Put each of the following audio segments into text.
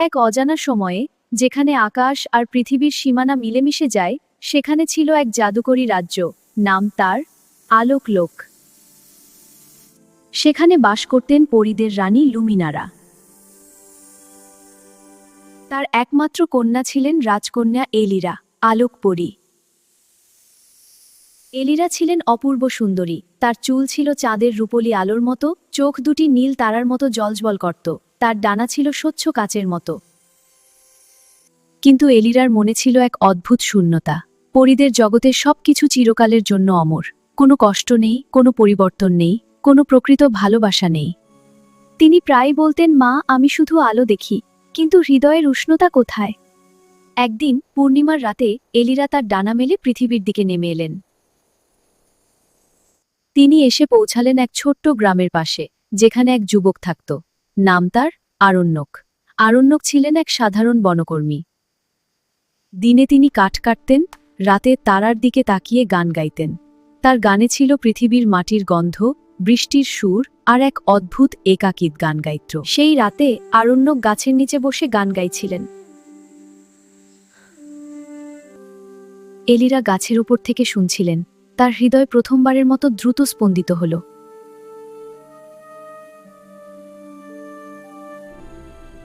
এক অজানা সময়ে যেখানে আকাশ আর পৃথিবীর সীমানা মিলেমিশে যায়, সেখানে ছিল এক জাদুকরী রাজ্য। নাম তার আলোকলোক। সেখানে বাস করতেন পরীদের রানী লুমিনারা। তার একমাত্র কন্যা ছিলেন রাজকন্যা এলিরা, আলোকপরী। এলিরা ছিলেন অপূর্ব সুন্দরী। তার চুল ছিল চাঁদের রূপলি আলোর মতো, চোখ দুটি নীল তারার মতো জ্বলজ্বল করত, তার ডানা ছিল স্বচ্ছ কাচের মতো। কিন্তু এলিরার মনে ছিল এক অদ্ভুত শূন্যতা। পরীদের জগতের সবকিছু চিরকালের জন্য অমর, কোনো কষ্ট নেই, কোনো পরিবর্তন নেই, কোনো প্রকৃত ভালোবাসা নেই। তিনি প্রায় বলতেন, মা, আমি শুধু আলো দেখি, কিন্তু হৃদয়ের উষ্ণতা কোথায়? একদিন পূর্ণিমার রাতে এলিরা তার ডানা মেলে পৃথিবীর দিকে নেমে এলেন। তিনি এসে পৌঁছালেন এক ছোট্ট গ্রামের পাশে, যেখানে এক যুবক থাকত। নাম তার আরণ্যক। আরণ্যক ছিলেন এক সাধারণ বনকর্মী। দিনে তিনি কাঠ কাটতেন, রাতে তারার দিকে তাকিয়ে গান গাইতেন। তার গানে ছিল পৃথিবীর মাটির গন্ধ, বৃষ্টির সুর আর এক অদ্ভুত একাকিত গান গাইত্র। সেই রাতে আরণ্যক গাছের নিচে বসে গান গাইছিলেন। এলিরা গাছের উপর থেকে শুনছিলেন। তার হৃদয় প্রথমবারের মতো দ্রুত স্পন্দিত হল।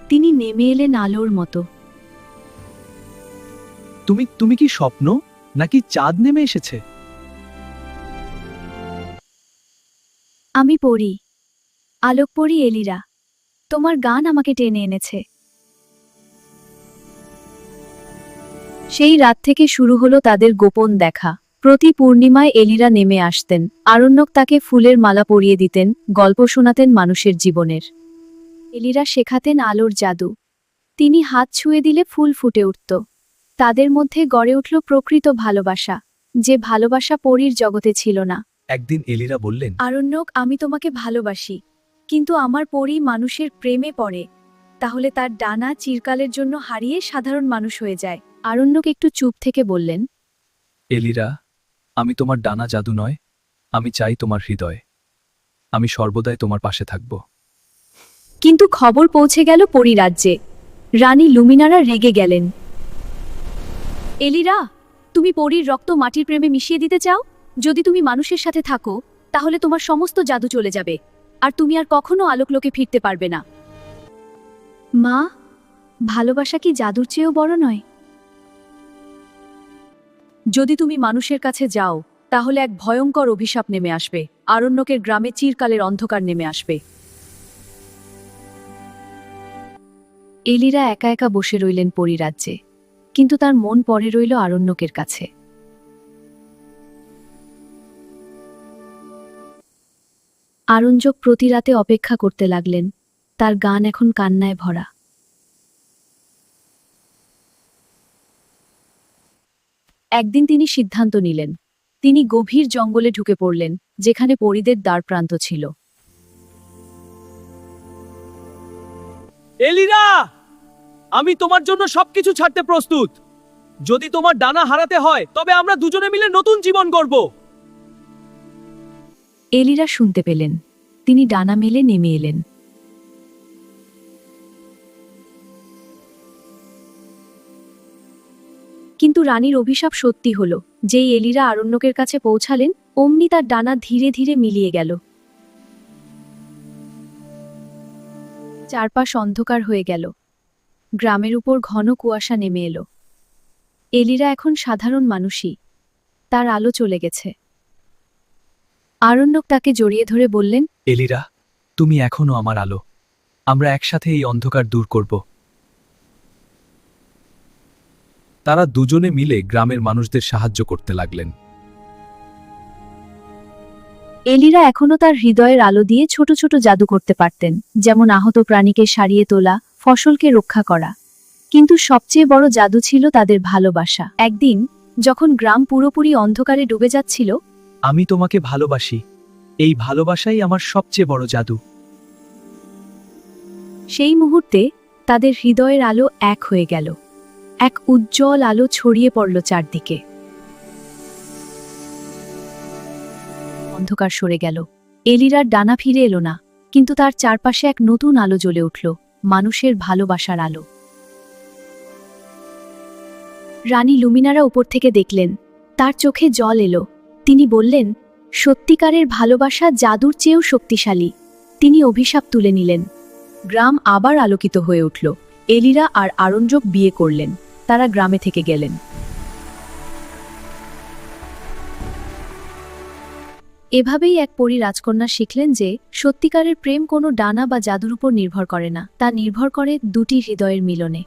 তিনি নেমে এলেন আলোর মতো। তুমি কি স্বপ্ন, নাকি চাঁদ নেমে এসেছে? আমি পড়ি, আলোকপরী এলিরা। তোমার গান আমাকে টেনে এনেছে। সেই রাত থেকে শুরু হলো তাদের গোপন দেখা। প্রতি পূর্ণিমায় এলিরা নেমে আসতেন। আরণ্যক তাকে ফুলের মালা পরিয়ে দিতেন, গল্প শোনাতেন মানুষের জীবনের। এলিরা শেখাতেন আলোর জাদু। তিনি হাত ছুঁয়ে দিলে ফুল ফুটে উঠত। তাদের মধ্যে গড়ে উঠল প্রকৃত ভালোবাসা, যে ভালোবাসা পরীর জগতে ছিল না। একদিন এলিরা বললেন, আরণ্যক, আমি তোমাকে ভালোবাসি, কিন্তু আমার পরী মানুষের প্রেমে পড়ে, তাহলে তার ডানা চিরকালের জন্য হারিয়ে সাধারণ মানুষ হয়ে যায়। আরণ্যক একটু চুপ থেকে বললেন, এলিরা, আমি তোমার ডানা জাদু নয়, আমি চাই তোমার হৃদয়। আমি সর্বদাই তোমার পাশে থাকব। কিন্তু খবর পৌঁছে গেল পরীরাজ্যে। রানী লুমিনারা রেগে গেলেন। এলিরা, তুমি পরীর রক্ত মাটির প্রেমে মিশিয়ে দিতে চাও? যদি তুমি মানুষের সাথে থাকো, তাহলে তোমার সমস্ত জাদু চলে যাবে, আর তুমি আর কখনো আলোকলোকে ফিরতে পারবে না। মা, ভালোবাসা কি জাদুর চেয়েও বড় নয়? যদি তুমি মানুষের কাছে যাও, তাহলে এক ভয়ঙ্কর অভিশাপ নেমে আসবে। আরণ্যকের গ্রামে চিরকালের অন্ধকার নেমে আসবে। এলিরা একা একা বসে রইলেন পরীরাজ্যে, কিন্তু তার মন পড়ে রইল আরণ্যকের কাছে। আরণ্যক প্রতি রাতে অপেক্ষা করতে লাগলেন। তার গান এখন কান্নায় ভরা। একদিন তিনি সিদ্ধান্ত নিলেন। তিনি গভীর জঙ্গলে ঢুকে পড়লেন, যেখানে পরীদের দ্বারপ্রান্ত ছিল। এলিরা, আমি তোমার জন্য সবকিছু ছাড়তে প্রস্তুত। যদি তোমার ডানা হারাতে হয়, তবে আমরা দুজনে মিলে নতুন জীবন গড়ব। এলিরা শুনতে পেলেন। তিনি ডানা মেলে নেমে এলেন। কিন্তু রানীর অভিশাপ সত্যি হল। যেই এলিরা আরণ্যকের কাছে পৌঁছালেন, অমনি তার ডানা ধীরে ধীরে মিলিয়ে গেল। চারপাশ অন্ধকার হয়ে গেল। গ্রামের উপর ঘন কুয়াশা নেমে এলো। এলিরা এখন সাধারণ মানুষই। তার আলো চলে গেছে। আরণ্যক তাকে জড়িয়ে ধরে বললেন, এলিরা, তুমি এখনো আমার আলো। আমরা একসাথে এই অন্ধকার দূর করব। তারা দুজনে মিলে গ্রামের মানুষদের সাহায্য করতে লাগলেন। এলিরা এখনো তার হৃদয়ের আলো দিয়ে ছোট ছোট জাদু করতে পারতেন, যেমন আহত প্রাণীকে সারিয়ে তোলা, ফসলকে রক্ষা করা। কিন্তু সবচেয়ে বড় জাদু ছিল তাদের ভালোবাসা। একদিন যখন গ্রাম পুরোপুরি অন্ধকারে ডুবে যাচ্ছিল, আমি তোমাকে ভালোবাসি, এই ভালোবাসাই আমার সবচেয়ে বড় জাদু। সেই মুহূর্তে তাদের হৃদয়ের আলো এক হয়ে গেল। এক উজ্জ্বল আলো ছড়িয়ে পড়ল চারদিকে। অন্ধকার সরে গেল। এলিরার ডানা ফিরে এলো না, কিন্তু তার চারপাশে এক নতুন আলো জ্বলে উঠল, মানুষের ভালোবাসার আলো। রানী লুমিনারা উপর থেকে দেখলেন, তার চোখে জল এলো। তিনি বললেন, সত্যিকারের ভালোবাসা জাদুর চেয়েও শক্তিশালী। তিনি অভিশাপ তুলে নিলেন। গ্রাম আবার আলোকিত হয়ে উঠল। এলিরা আর আরণ্যক বিয়ে করলেন। তারা গ্রামে থেকে গেলেন। এভাবেই এক পরী রাজকন্যা শিখলেন যে সত্যিকারের প্রেম কোনো ডানা বা জাদুর উপর নির্ভর করে না, তা নির্ভর করে দুটি হৃদয়ের মিলনে।